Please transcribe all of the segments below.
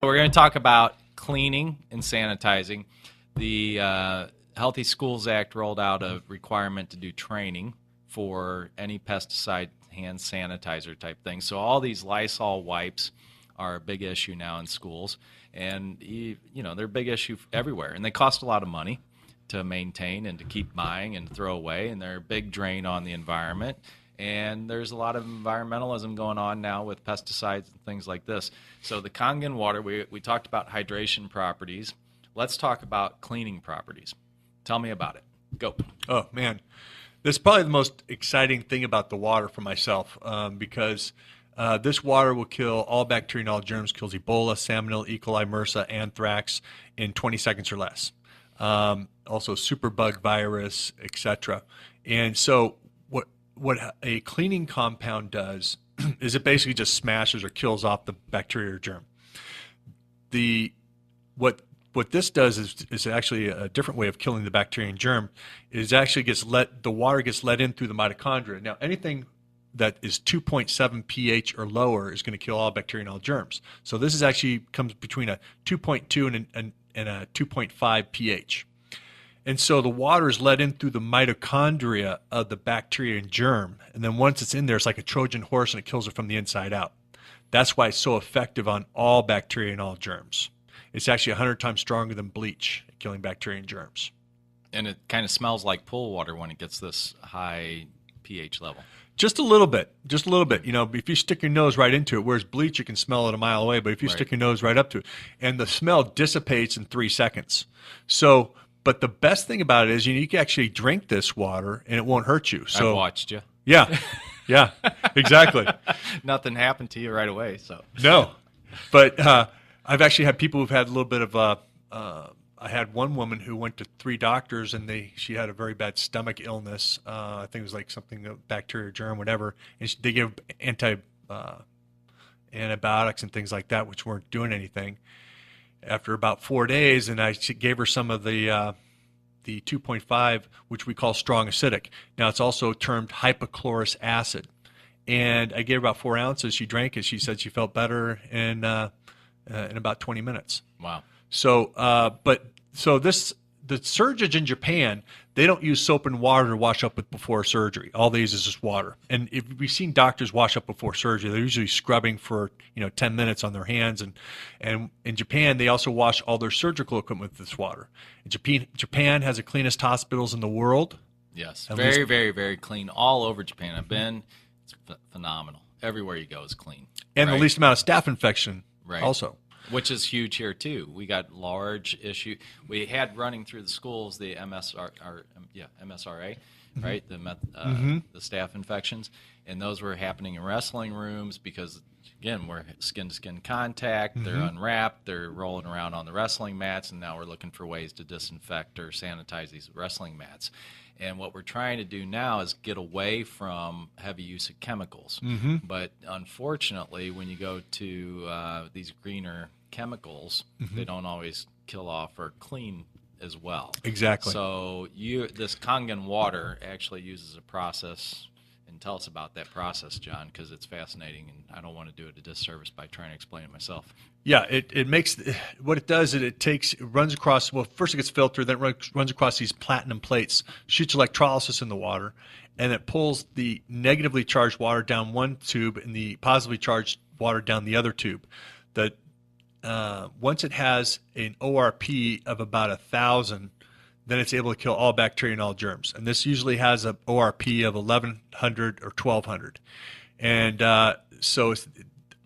We're going to talk about cleaning and sanitizing. The Healthy Schools Act rolled out a requirement to do training for any pesticide hand sanitizer type thing. So all these Lysol wipes are a big issue now in schools, and they're a big issue everywhere, and they cost a lot of money to maintain and to keep buying and throw away, and they're a big drain on the environment. And there's a lot of environmentalism going on now with pesticides and things like this. So the Kangen water, we talked about hydration properties. Let's talk about cleaning properties. Tell me about it. Go. Oh, man. This is probably the most exciting thing about the water for myself because this water will kill all bacteria and all germs, kills Ebola, Salmonella, E. coli, MRSA, anthrax in 20 seconds or less. Also superbug virus, etc. And so what a cleaning compound does is it basically just smashes or kills off the bacteria or germ. What this does is actually a different way of killing the bacteria and germ. Is actually the water gets let in through the mitochondria. Now anything that is 2.7 pH or lower is going to kill all bacteria and all germs. So this is actually comes between a 2.2 and a 2.5 pH. And so the water is let in through the mitochondria of the bacteria and germ. And then once it's in there, it's like a Trojan horse and it kills it from the inside out. That's why it's so effective on all bacteria and all germs. It's actually 100 times stronger than bleach at killing bacteria and germs. And it kind of smells like pool water when it gets this high pH level. Just a little bit. Just a little bit. If you stick your nose right into it, whereas bleach, you can smell it a mile away. But if you stick your nose right up to it, and the smell dissipates in 3 seconds. So... But the best thing about it is you can actually drink this water and it won't hurt you. So I've watched you. Yeah, yeah, exactly. Nothing happened to you right away. So no, but I've actually had people who've had a little bit of I had one woman who went to 3 doctors and she had a very bad stomach illness. I think it was like something bacteria, germ, whatever. And they gave antibiotics and things like that, which weren't doing anything. After about 4 days, and I gave her some of the 2.5, which we call strong acidic. Now, it's also termed hypochlorous acid. And I gave her about 4 ounces. She drank it. She said she felt better in about 20 minutes. Wow. So, the surgeons in Japan, they don't use soap and water to wash up with before surgery. All they use is just water. And if we've seen doctors wash up before surgery, they're usually scrubbing for 10 minutes on their hands. And in Japan, they also wash all their surgical equipment with this water. And Japan has the cleanest hospitals in the world. Yes, very, very, very clean all over Japan. I've been. It's phenomenal. Everywhere you go is clean. And the least amount of staph infection also. Which is huge here too. We got large issue. We had running through the schools the MSRA, right? The staph infections, and those were happening in wrestling rooms because again we're skin to skin contact. They're unwrapped. They're rolling around on the wrestling mats, and now we're looking for ways to disinfect or sanitize these wrestling mats. And what we're trying to do now is get away from heavy use of chemicals. But unfortunately, when you go to these greener chemicals, they don't always kill off or clean as well. Exactly. So this Kangen water actually uses a process. And tell us about that process, John, because it's fascinating, and I don't want to do it a disservice by trying to explain it myself. Yeah, it makes what it does is it runs across. Well, first it gets filtered, then it runs across these platinum plates, shoots electrolysis in the water, and it pulls the negatively charged water down one tube and the positively charged water down the other tube. Once it has an ORP of about 1,000. Then it's able to kill all bacteria and all germs. And this usually has an ORP of 1,100 or 1,200. And so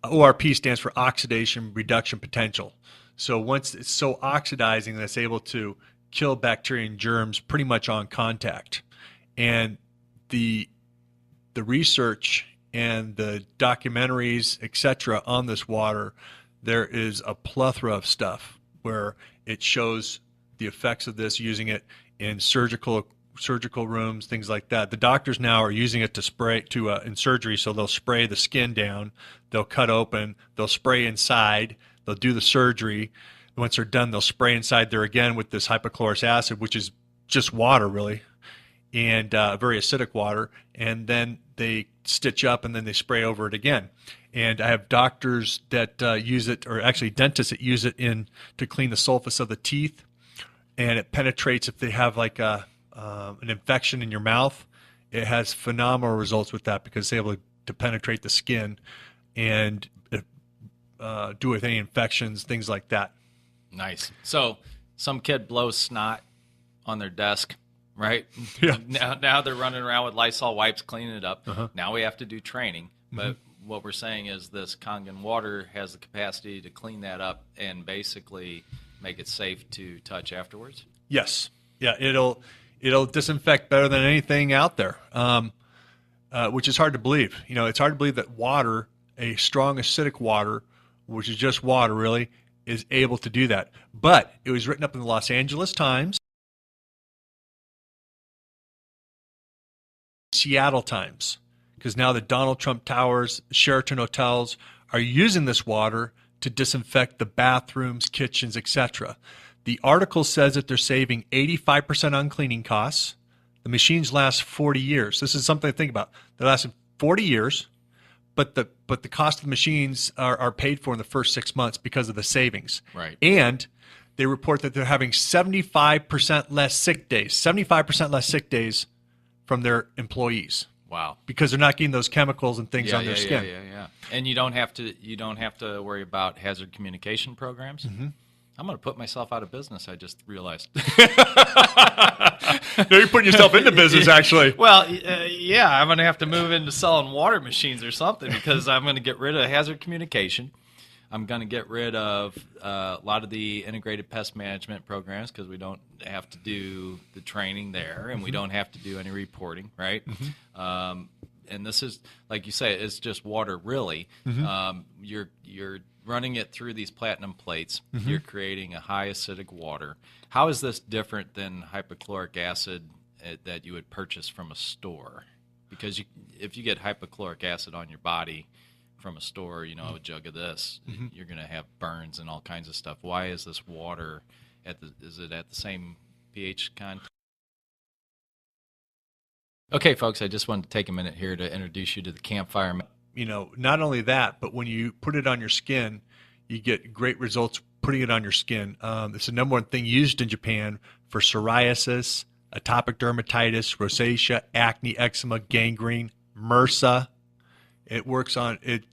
ORP stands for oxidation reduction potential. So once it's so oxidizing that it's able to kill bacteria and germs pretty much on contact. And the research and the documentaries, etc., on this water, there is a plethora of stuff where it shows the effects of this, using it in surgical rooms, things like that. The doctors now are using it to spray in surgery, so they'll spray the skin down, they'll cut open, they'll spray inside, they'll do the surgery. Once they're done, they'll spray inside there again with this hypochlorous acid, which is just water really, and very acidic water, and then they stitch up and then they spray over it again. And I have doctors that use it, or actually dentists that use it to clean the sulcus of the teeth, and it penetrates if they have like an infection in your mouth. It has phenomenal results with that because it's able to penetrate the skin and do with any infections, things like that. Nice. So some kid blows snot on their desk, right? Yeah. Now they're running around with Lysol wipes cleaning it up. Uh-huh. Now we have to do training. But what we're saying is this Kangen water has the capacity to clean that up and basically make it safe to touch afterwards? Yes. Yeah, it'll disinfect better than anything out there, which is hard to believe. You know, it's hard to believe that water, a strong acidic water, which is just water really, is able to do that. But it was written up in the Los Angeles Times, Seattle Times, because now the Donald Trump Towers, Sheraton hotels are using this water to disinfect the bathrooms, kitchens, etc. The article says that they're saving 85% on cleaning costs. The machines last 40 years. This is something to think about. They lasted 40 years, but the cost of the machines are paid for in the first 6 months because of the savings. Right. And they report that they're having 75% less sick days. 75% less sick days from their employees. Wow. Because they're not getting those chemicals and things on their skin. Yeah. And you don't have to worry about hazard communication programs. Mm-hmm. I'm going to put myself out of business. I just realized. No, you're putting yourself into business, actually. Well, yeah, I'm going to have to move into selling water machines or something because I'm going to get rid of hazard communication. I'm going to get rid of a lot of the integrated pest management programs because we don't have to do the training there and we don't have to do any reporting, right? And this is, like you say, it's just water, really. You're running it through these platinum plates. You're creating a high acidic water. How is this different than hypochloric acid that you would purchase from a store? Because if you get hypochloric acid on your body from a store, you know, a jug of this, you're going to have burns and all kinds of stuff. Why is this water is it at the same pH content? Okay, folks, I just wanted to take a minute here to introduce you to the campfire. You know, not only that, but when you put it on your skin, you get great results putting it on your skin. It's the number one thing used in Japan for psoriasis, atopic dermatitis, rosacea, acne, eczema, gangrene, MRSA. It works on it.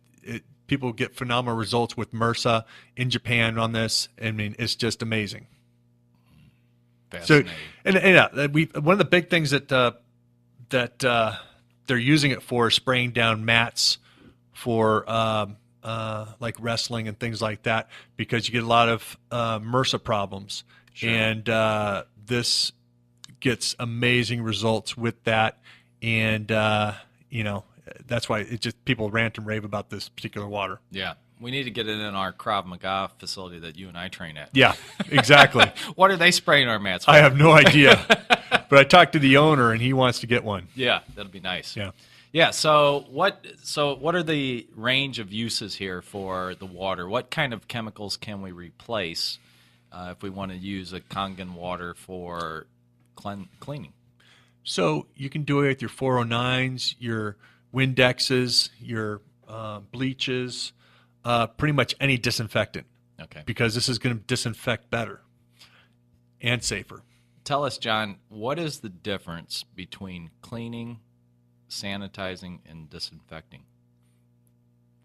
People get phenomenal results with MRSA in Japan on this. I mean, it's just amazing. So, one of the big things that they're using it for is spraying down mats for like wrestling and things like that, because you get a lot of MRSA problems. Sure. And this gets amazing results with that. And, you know, that's why it just people rant and rave about this particular water. Yeah. We need to get it in our Krav Maga facility that you and I train at. Yeah, exactly. What are they spraying our mats for? I have no idea. But I talked to the owner, and he wants to get one. Yeah, that'll be nice. Yeah. Yeah, so what are the range of uses here for the water? What kind of chemicals can we replace if we want to use a Kangen water for cleaning? So you can do it with your 409s, your Windexes, your bleaches, pretty much any disinfectant. Okay. Because this is going to disinfect better and safer. Tell us, John, what is the difference between cleaning, sanitizing, and disinfecting?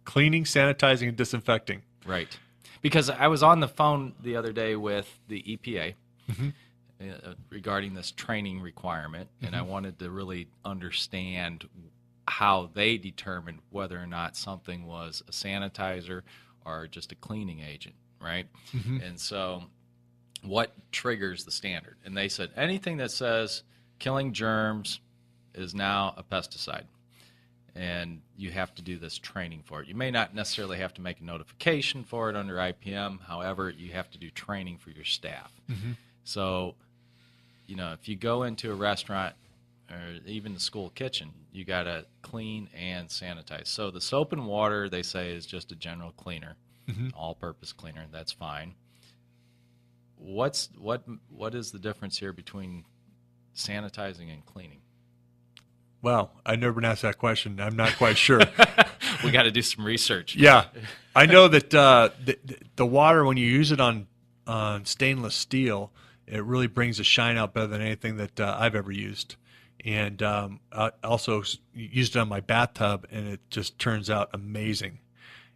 Cleaning, sanitizing, and disinfecting. Right. Because I was on the phone the other day with the EPA regarding this training requirement, and I wanted to really understand how they determined whether or not something was a sanitizer or just a cleaning agent, right? And so what triggers the standard? And they said anything that says killing germs is now a pesticide, and you have to do this training for it. You may not necessarily have to make a notification for it under IPM. However, you have to do training for your staff. So, you know, if you go into a restaurant or even the school kitchen, you got to clean and sanitize. So the soap and water, they say, is just a general cleaner, all-purpose cleaner. That's fine. What is the difference here between sanitizing and cleaning? Well, I've never been asked that question. I'm not quite sure. We got to do some research. Yeah, I know that the water, when you use it on stainless steel, it really brings the shine out better than anything that I've ever used. And I also used it on my bathtub, and it just turns out amazing.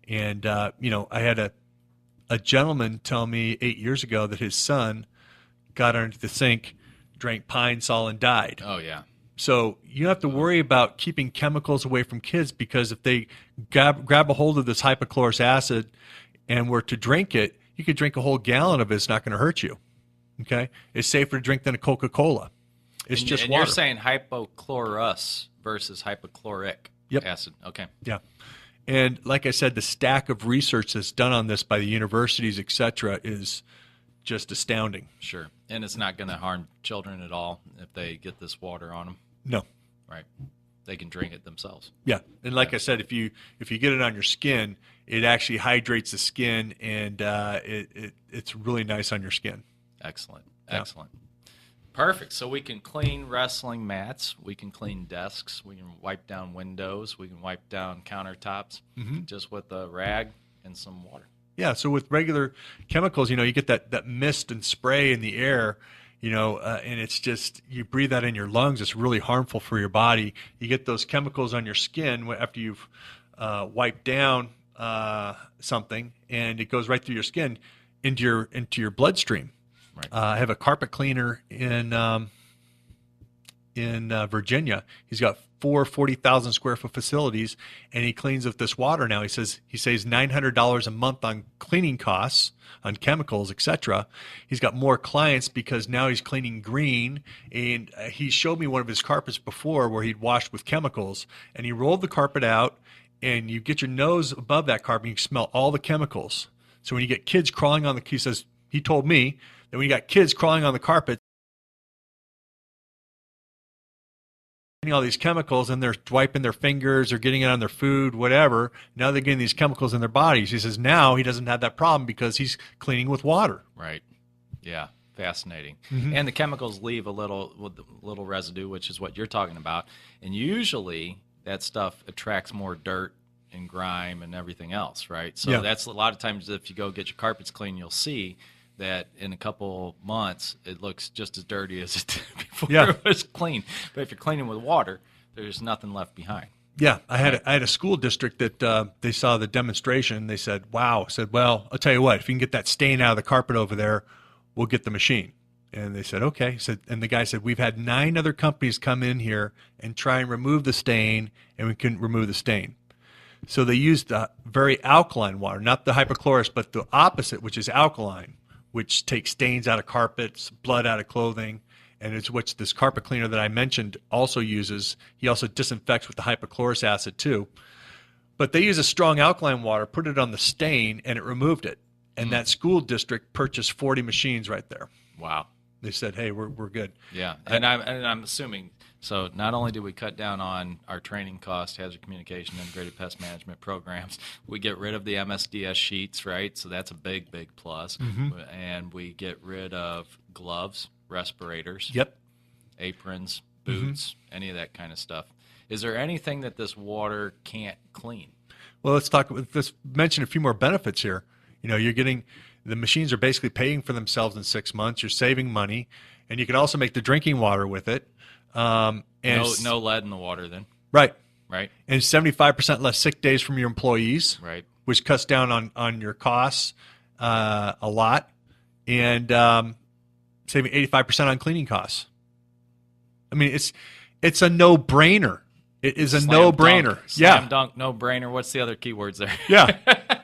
And I had a gentleman tell me 8 years ago that his son got underneath the sink, drank Pine Sol, and died. Oh, yeah. So you don't have to worry about keeping chemicals away from kids, because if they grab a hold of this hypochlorous acid and were to drink it, you could drink a whole gallon of it. It's not going to hurt you. Okay? It's safer to drink than a Coca-Cola. It's just and water. You're saying hypochlorous versus hypochloric acid. Okay. Yeah. And like I said, the stack of research that's done on this by the universities, et cetera, is just astounding. Sure. And it's not going to harm children at all if they get this water on them. No. Right. They can drink it themselves. Yeah. And like I said, if you get it on your skin, it actually hydrates the skin, and it's really nice on your skin. Excellent. Excellent. Perfect. So we can clean wrestling mats. We can clean desks. We can wipe down windows. We can wipe down countertops just with a rag and some water. Yeah. So with regular chemicals, you get that mist and spray in the air, and it's just, you breathe that in your lungs. It's really harmful for your body. You get those chemicals on your skin after you've wiped down something, and it goes right through your skin into your bloodstream. Right. I have a carpet cleaner in Virginia. He's got 40,000 square foot facilities, and he cleans with this water now. He says he saves $900 a month on cleaning costs, on chemicals, etc. He's got more clients because now he's cleaning green, and he showed me one of his carpets before where he'd washed with chemicals, and he rolled the carpet out, and you get your nose above that carpet, and you can smell all the chemicals. So when you get kids crawling on he told me that when you got kids crawling on the carpet, all these chemicals, and they're wiping their fingers or getting it on their food, whatever. Now they're getting these chemicals in their bodies. He says now he doesn't have that problem because he's cleaning with water. Right. Yeah. Fascinating. And the chemicals leave a little residue, which is what you're talking about. And usually that stuff attracts more dirt and grime and everything else, right? So that's a lot of times if you go get your carpets clean, you'll see that in a couple months it looks just as dirty as it did before it was clean. But if you're cleaning with water, there's nothing left behind. Yeah, I had a school district that they saw the demonstration. They said, "Wow!" I said, "Well, I'll tell you what. If you can get that stain out of the carpet over there, we'll get the machine." And they said, "Okay." He said, and the guy said, "We've had 9 other companies come in here and try and remove the stain, and we couldn't remove the stain." So they used very alkaline water, not the hypochlorous, but the opposite, which is alkaline, which takes stains out of carpets, blood out of clothing, and it's what this carpet cleaner that I mentioned also uses. He also disinfects with the hypochlorous acid too. But they use a strong alkaline water, put it on the stain, and it removed it. And that school district purchased 40 machines right there. Wow. They said, "Hey, we're good." Yeah, and I'm assuming, so not only do we cut down on our training costs, hazard communication, integrated pest management programs, we get rid of the MSDS sheets, right? So that's a big plus. And we get rid of gloves, respirators, aprons, boots, any of that kind of stuff. Is there anything that this water can't clean? Well, let's mention a few more benefits here. You're getting, the machines are basically paying for themselves in 6 months. You're saving money, and you can also make the drinking water with it. And no lead in the water then. Right. And 75% less sick days from your employees. Right. Which cuts down on your costs a lot, and saving 85% on cleaning costs. I mean, it's a no-brainer. It is a no-brainer. Slam dunk, no-brainer. What's the other keywords there? Yeah.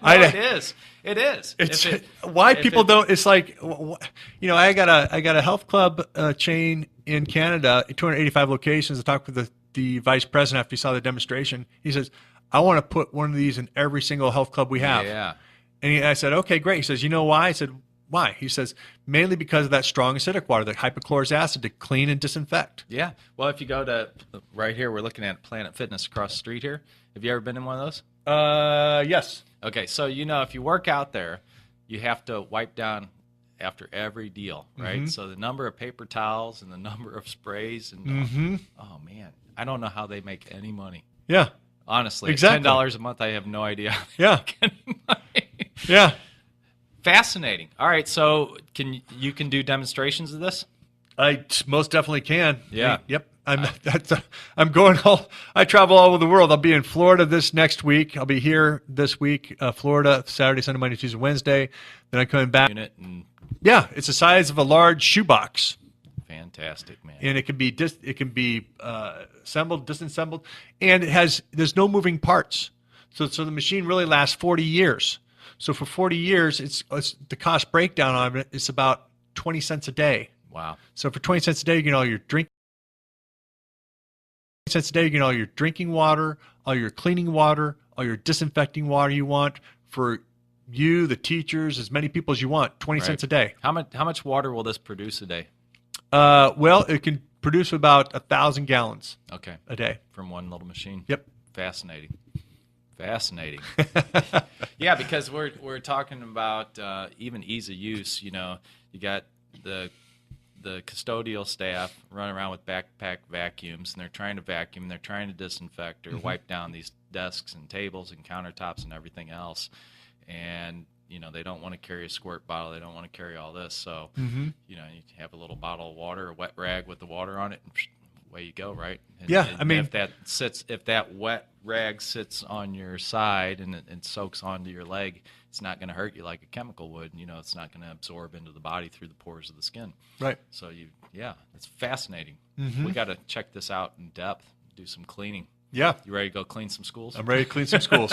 It is. It is. Why people don't, it's like, I got a health club chain in Canada, 285 locations. I talked with the vice president after he saw the demonstration. He says, "I want to put one of these in every single health club we have." Yeah. And I said, "Okay, great." He says, "You know why?" I said, "Why?" He says, "Mainly because of that strong acidic water, the hypochlorous acid, to clean and disinfect." Yeah. Well, if you go to right here, we're looking at Planet Fitness across the street here. Have you ever been in one of those? Yes. Okay, so if you work out there, you have to wipe down after every deal, right? So the number of paper towels and the number of sprays and oh man, I don't know how they make any money. Yeah. Honestly, Exactly. $10 a month, I have no idea. Yeah. Getting money. Yeah. Fascinating. All right, so you can do demonstrations of this? I most definitely can. Yeah. Yep. I'm going I travel all over the world. I'll be in Florida this next week. I'll be here this week, Florida, Saturday, Sunday, Monday, Tuesday, Wednesday. Then I'm coming back. Unit and Yeah, it's the size of a large shoebox, fantastic, man. and it can be assembled, disassembled, and there's no moving parts. So the machine really lasts 40 years. So for 40 years, it's the cost breakdown on it is about 20 cents a day. Wow. So for 20 cents a day, you get all your drinking water, all your cleaning water, all your disinfecting water you want for you, the teachers, as many people as you want. 20 Right. cents a day. How much water will this produce a day? Well, it can produce about 1,000 gallons Okay. a day. From one little machine. Yep. Fascinating. Yeah, because we're talking about even ease of use. You know, you got the custodial staff running around with backpack vacuums, and they're trying to vacuum, they're trying to disinfect or wipe down these desks and tables and countertops and everything else. And you know, they don't want to carry a squirt bottle, they don't want to carry all this. So you know, you have a little bottle of water, a wet rag with the water on it, and away you go, right? And, Yeah, and I mean, if that wet rag sits on your side and it soaks onto your leg, it's not going to hurt you like a chemical would. You know, it's not going to absorb into the body through the pores of the skin. right. So it's fascinating. We got to check this out in depth. Do some cleaning. Yeah, You ready to go clean some schools? I'm ready to clean some schools.